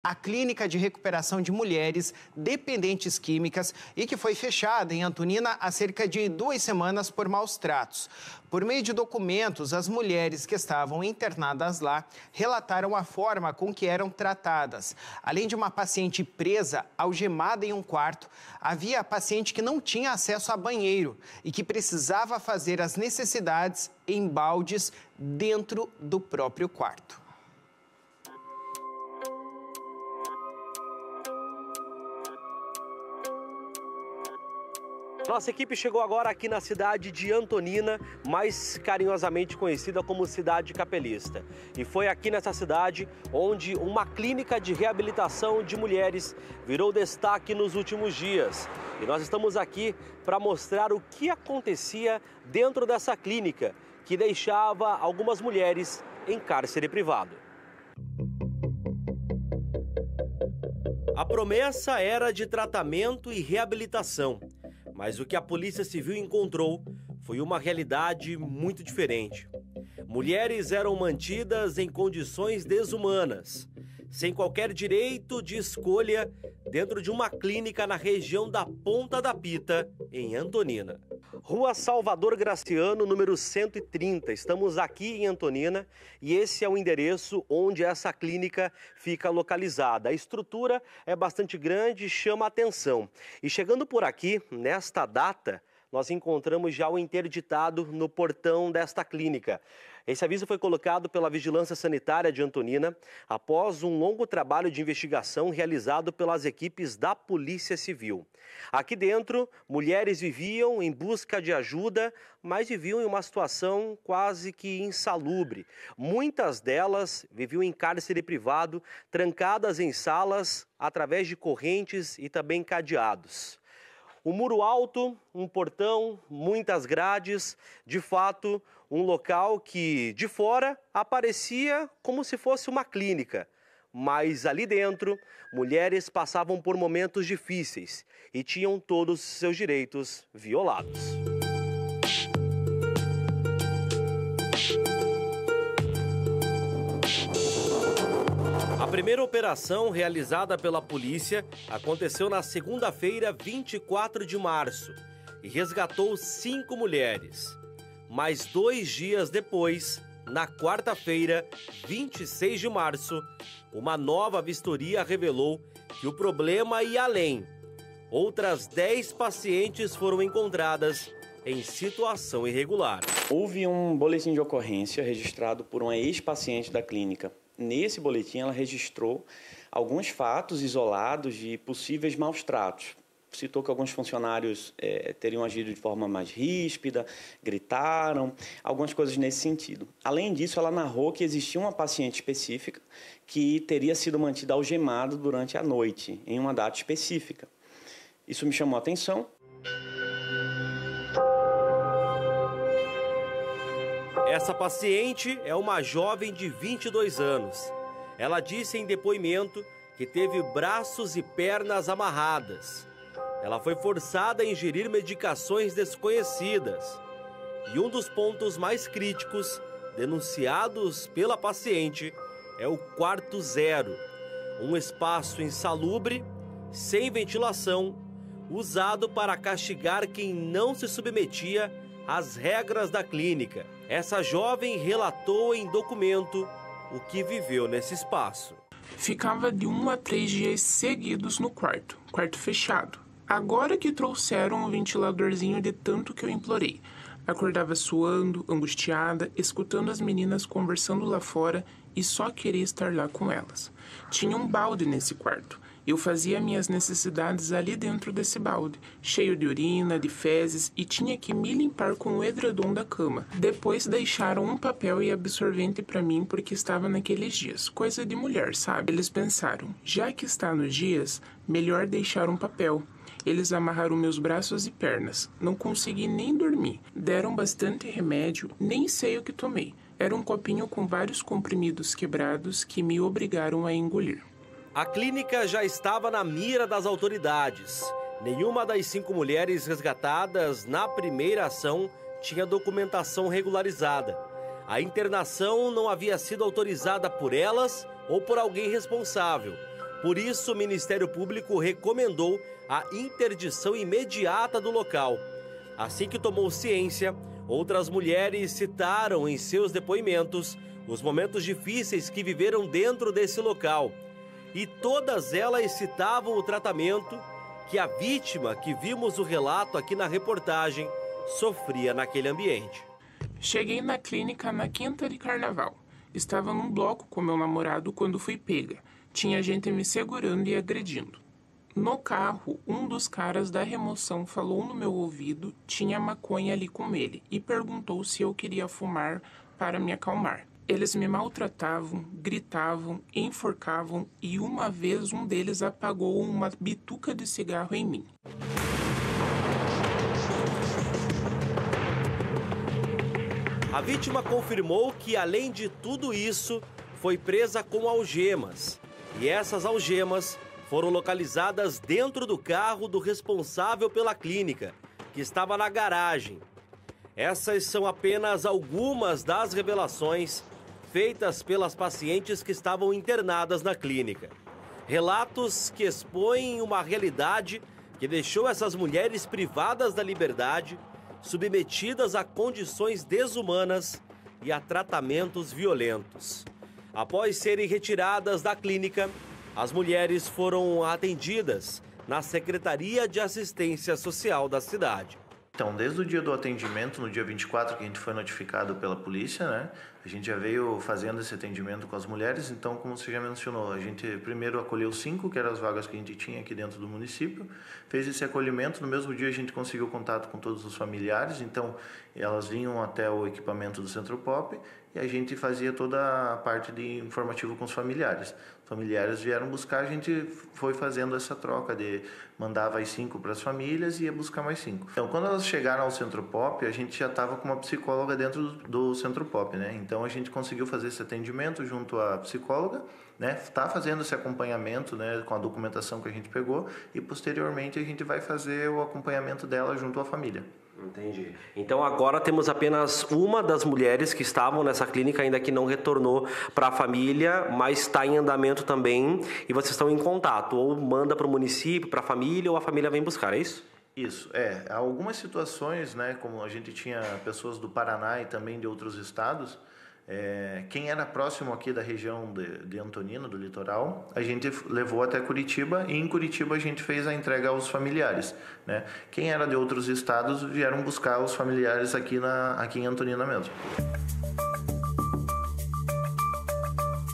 A clínica de recuperação de mulheres dependentes químicas e que foi fechada em Antonina há cerca de 2 semanas por maus tratos. Por meio de documentos, as mulheres que estavam internadas lá relataram a forma com que eram tratadas. Além de uma paciente presa, algemada em um quarto, havia a paciente que não tinha acesso a banheiro e que precisava fazer as necessidades em baldes dentro do próprio quarto. Nossa equipe chegou agora aqui na cidade de Antonina, mais carinhosamente conhecida como Cidade Capelista. E foi aqui nessa cidade onde uma clínica de reabilitação de mulheres virou destaque nos últimos dias. E nós estamos aqui para mostrar o que acontecia dentro dessa clínica, que deixava algumas mulheres em cárcere privado. A promessa era de tratamento e reabilitação. Mas o que a Polícia Civil encontrou foi uma realidade muito diferente. Mulheres eram mantidas em condições desumanas, sem qualquer direito de escolha, dentro de uma clínica na região da Ponta da Pita, em Antonina. Rua Salvador Graciano, número 130. Estamos aqui em Antonina e esse é o endereço onde essa clínica fica localizada. A estrutura é bastante grande e chama a atenção. E chegando por aqui, nesta data, nós encontramos já o interditado no portão desta clínica. Esse aviso foi colocado pela Vigilância Sanitária de Antonina após um longo trabalho de investigação realizado pelas equipes da Polícia Civil. Aqui dentro, mulheres viviam em busca de ajuda, mas viviam em uma situação quase que insalubre. Muitas delas viviam em cárcere privado, trancadas em salas através de correntes e também cadeados. Um muro alto, um portão, muitas grades, de fato, um local que de fora aparecia como se fosse uma clínica. Mas ali dentro, mulheres passavam por momentos difíceis e tinham todos os seus direitos violados. A primeira operação realizada pela polícia aconteceu na segunda-feira, 24 de março, e resgatou 5 mulheres. Mas 2 dias depois, na quarta-feira, 26 de março, uma nova vistoria revelou que o problema ia além. Outras 10 pacientes foram encontradas em situação irregular. Houve um boletim de ocorrência registrado por uma ex-paciente da clínica. Nesse boletim, ela registrou alguns fatos isolados de possíveis maus-tratos. Citou que alguns funcionários teriam agido de forma mais ríspida, gritaram, algumas coisas nesse sentido. Além disso, ela narrou que existia uma paciente específica que teria sido mantida algemada durante a noite, em uma data específica. Isso me chamou a atenção. Essa paciente é uma jovem de 22 anos. Ela disse em depoimento que teve braços e pernas amarradas. Ela foi forçada a ingerir medicações desconhecidas. E um dos pontos mais críticos denunciados pela paciente é o quarto 0, um espaço insalubre, sem ventilação, usado para castigar quem não se submetia às regras da clínica. Essa jovem relatou em documento o que viveu nesse espaço. Ficava de 1 a 3 dias seguidos no quarto fechado. Agora que trouxeram um ventiladorzinho de tanto que eu implorei. Acordava suando, angustiada, escutando as meninas conversando lá fora e só queria estar lá com elas. Tinha um balde nesse quarto. Eu fazia minhas necessidades ali dentro desse balde, cheio de urina, de fezes, e tinha que me limpar com o edredom da cama. Depois deixaram um papel e absorvente para mim porque estava naqueles dias. Coisa de mulher, sabe? Eles pensaram, já que está nos dias, melhor deixar um papel. Eles amarraram meus braços e pernas. Não consegui nem dormir. Deram bastante remédio, nem sei o que tomei. Era um copinho com vários comprimidos quebrados que me obrigaram a engolir. A clínica já estava na mira das autoridades. Nenhuma das 5 mulheres resgatadas na primeira ação tinha documentação regularizada. A internação não havia sido autorizada por elas ou por alguém responsável. Por isso, o Ministério Público recomendou a interdição imediata do local. Assim que tomou ciência, outras mulheres citaram em seus depoimentos os momentos difíceis que viveram dentro desse local. E todas elas citavam o tratamento que a vítima, que vimos o relato aqui na reportagem, sofria naquele ambiente. Cheguei na clínica na quinta de carnaval. Estava num bloco com meu namorado quando fui pega. Tinha gente me segurando e agredindo. No carro, um dos caras da remoção falou no meu ouvido, tinha maconha ali com ele, e perguntou se eu queria fumar para me acalmar. Eles me maltratavam, gritavam, enforcavam e uma vez um deles apagou uma bituca de cigarro em mim. A vítima confirmou que, além de tudo isso, foi presa com algemas. E essas algemas foram localizadas dentro do carro do responsável pela clínica, que estava na garagem. Essas são apenas algumas das revelações feitas pelas pacientes que estavam internadas na clínica. Relatos que expõem uma realidade que deixou essas mulheres privadas da liberdade, submetidas a condições desumanas e a tratamentos violentos. Após serem retiradas da clínica, as mulheres foram atendidas na Secretaria de Assistência Social da cidade. Então, desde o dia do atendimento, no dia 24, que a gente foi notificado pela polícia, né? A gente já veio fazendo esse atendimento com as mulheres. Então, como você já mencionou, a gente primeiro acolheu 5, que eram as vagas que a gente tinha aqui dentro do município. Fez esse acolhimento. No mesmo dia, a gente conseguiu contato com todos os familiares. Então, elas vinham até o equipamento do Centro Pop e a gente fazia toda a parte de informativo com os familiares. Os familiares vieram buscar, a gente foi fazendo essa troca de mandava as 5 para as famílias e ia buscar mais 5. Então, quando elas chegaram ao Centro Pop, a gente já estava com uma psicóloga dentro do Centro Pop, né? Então, a gente conseguiu fazer esse atendimento junto à psicóloga, né? Tá fazendo esse acompanhamento, né, com a documentação que a gente pegou e posteriormente a gente vai fazer o acompanhamento dela junto à família. Entendi. Então agora temos apenas uma das mulheres que estavam nessa clínica ainda que não retornou para a família, mas está em andamento também e vocês estão em contato, ou manda para o município, para a família, ou a família vem buscar, é isso? Isso, há algumas situações, né, como a gente tinha pessoas do Paraná e também de outros estados, quem era próximo aqui da região de Antonina, do litoral, a gente levou até Curitiba e em Curitiba a gente fez a entrega aos familiares, né? Quem era de outros estados vieram buscar os familiares aqui em Antonina mesmo.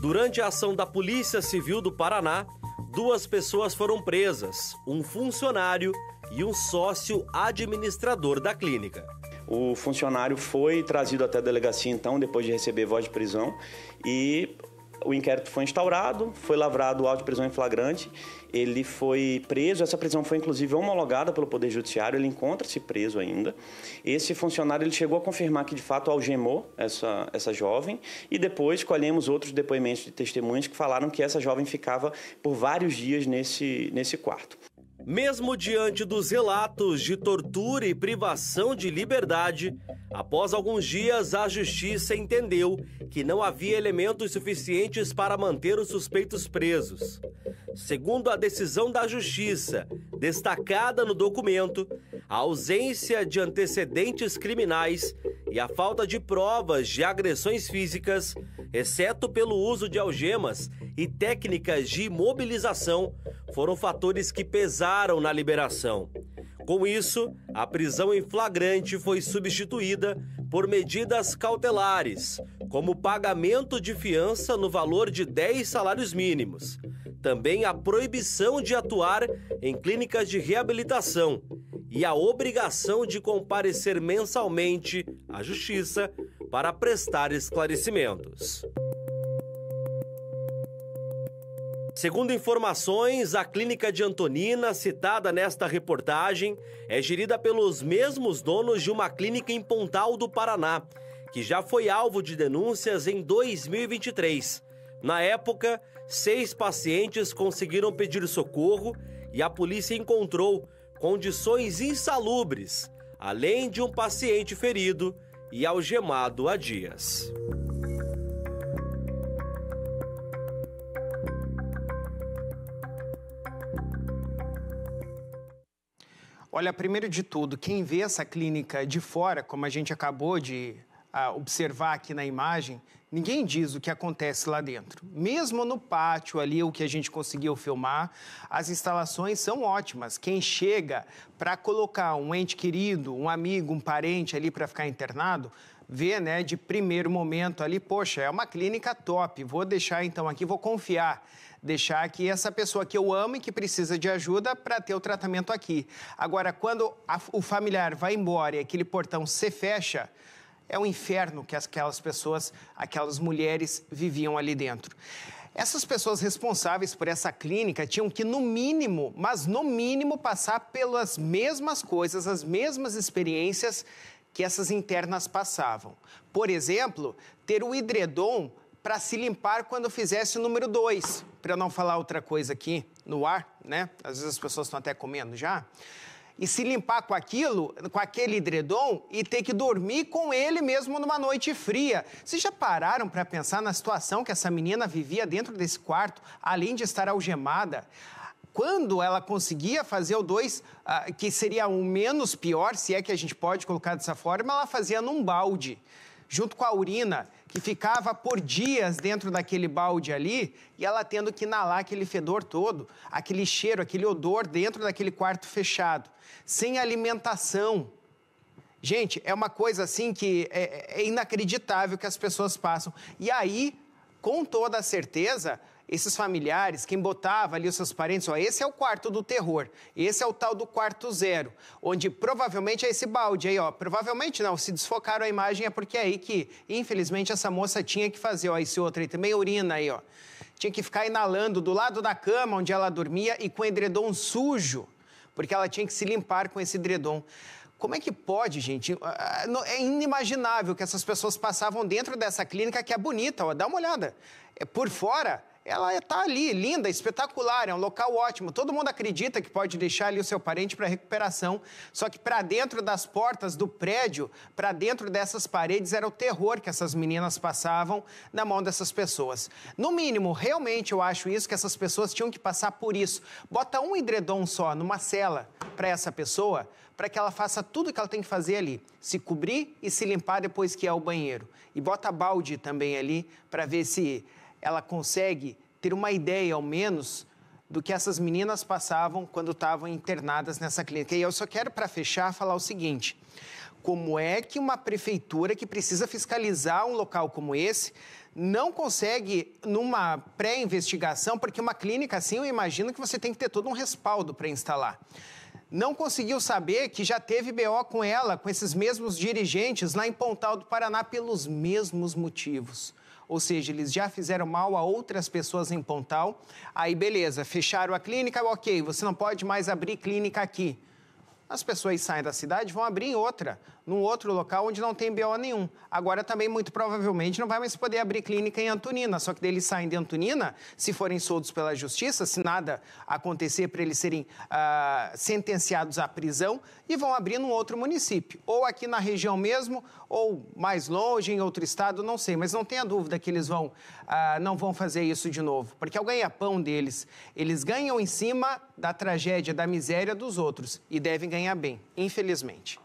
Durante a ação da Polícia Civil do Paraná, 2 pessoas foram presas, um funcionário e um sócio administrador da clínica. O funcionário foi trazido até a delegacia, então, depois de receber voz de prisão, e o inquérito foi instaurado, foi lavrado o auto de prisão em flagrante, ele foi preso, essa prisão foi inclusive homologada pelo Poder Judiciário, ele encontra-se preso ainda. Esse funcionário ele chegou a confirmar que de fato algemou essa jovem e depois colhemos outros depoimentos de testemunhas que falaram que essa jovem ficava por vários dias nesse quarto. Mesmo diante dos relatos de tortura e privação de liberdade, após alguns dias a Justiça entendeu que não havia elementos suficientes para manter os suspeitos presos. Segundo a decisão da Justiça, destacada no documento, a ausência de antecedentes criminais e a falta de provas de agressões físicas, exceto pelo uso de algemas e técnicas de imobilização, foram fatores que pesaram na liberação. Com isso, a prisão em flagrante foi substituída por medidas cautelares, como pagamento de fiança no valor de 10 salários mínimos. Também a proibição de atuar em clínicas de reabilitação e a obrigação de comparecer mensalmente à Justiça para prestar esclarecimentos. Segundo informações, a clínica de Antonina, citada nesta reportagem, é gerida pelos mesmos donos de uma clínica em Pontal do Paraná, que já foi alvo de denúncias em 2023. Na época, 6 pacientes conseguiram pedir socorro e a polícia encontrou condições insalubres, além de um paciente ferido e algemado há dias. Olha, primeiro de tudo, quem vê essa clínica de fora, como a gente acabou de observar aqui na imagem, ninguém diz o que acontece lá dentro. Mesmo no pátio ali, o que a gente conseguiu filmar, as instalações são ótimas. Quem chega para colocar um ente querido, um amigo, um parente ali para ficar internado, vê, né, de primeiro momento ali, poxa, é uma clínica top, vou deixar então aqui, vou confiar. Deixar aqui essa pessoa que eu amo e que precisa de ajuda para ter o tratamento aqui. Agora, quando o familiar vai embora e aquele portão se fecha, é um inferno que aquelas pessoas, aquelas mulheres viviam ali dentro. Essas pessoas responsáveis por essa clínica tinham que, no mínimo, mas no mínimo, passar pelas mesmas coisas, as mesmas experiências que essas internas passavam. Por exemplo, ter o edredom para se limpar quando fizesse o número 2, para não falar outra coisa aqui no ar, né? Às vezes as pessoas estão até comendo já. E se limpar com aquilo, com aquele edredom e ter que dormir com ele mesmo numa noite fria. Vocês já pararam para pensar na situação que essa menina vivia dentro desse quarto, além de estar algemada? Quando ela conseguia fazer o 2, que seria o menos pior, se é que a gente pode colocar dessa forma, ela fazia num balde, junto com a urina, que ficava por dias dentro daquele balde ali, e ela tendo que inalar aquele fedor todo, aquele cheiro, aquele odor dentro daquele quarto fechado, sem alimentação. Gente, é uma coisa assim que é inacreditável que as pessoas passam. E aí, com toda a certeza, esses familiares, quem botava ali os seus parentes, ó, esse é o quarto do terror, esse é o tal do quarto 0, onde provavelmente é esse balde aí, ó, provavelmente não, se desfocaram a imagem é porque é aí que, infelizmente, essa moça tinha que fazer, ó, esse outro aí também, urina aí, ó, tinha que ficar inalando do lado da cama onde ela dormia e com edredom sujo, porque ela tinha que se limpar com esse edredom. Como é que pode, gente? É inimaginável que essas pessoas passavam dentro dessa clínica que é bonita, ó, dá uma olhada, por fora. Ela está ali, linda, espetacular, é um local ótimo. Todo mundo acredita que pode deixar ali o seu parente para recuperação. Só que para dentro das portas do prédio, para dentro dessas paredes, era o terror que essas meninas passavam na mão dessas pessoas. No mínimo, realmente eu acho isso, que essas pessoas tinham que passar por isso. Bota um edredom só numa cela para essa pessoa, para que ela faça tudo o que ela tem que fazer ali. Se cobrir e se limpar depois que é o banheiro. E bota balde também ali para ver se ela consegue ter uma ideia, ao menos, do que essas meninas passavam quando estavam internadas nessa clínica. E eu só quero, para fechar, falar o seguinte: como é que uma prefeitura que precisa fiscalizar um local como esse não consegue, numa pré-investigação, porque uma clínica assim, eu imagino que você tem que ter todo um respaldo para instalar. Não conseguiu saber que já teve BO com ela, com esses mesmos dirigentes lá em Pontal do Paraná, pelos mesmos motivos. Ou seja, eles já fizeram mal a outras pessoas em Pontal. Aí, beleza, fecharam a clínica, ok, você não pode mais abrir clínica aqui. As pessoas saem da cidade, vão abrir em outra, num outro local onde não tem BO nenhum. Agora também, muito provavelmente, não vai mais poder abrir clínica em Antonina, só que daí eles saem de Antonina, se forem soltos pela justiça, se nada acontecer para eles serem sentenciados à prisão, e vão abrir num outro município, ou aqui na região mesmo, ou mais longe, em outro estado, não sei, mas não tenha dúvida que eles não vão fazer isso de novo, porque é o ganha-pão deles. Eles ganham em cima da tragédia, da miséria dos outros, e devem ganhar bem, infelizmente.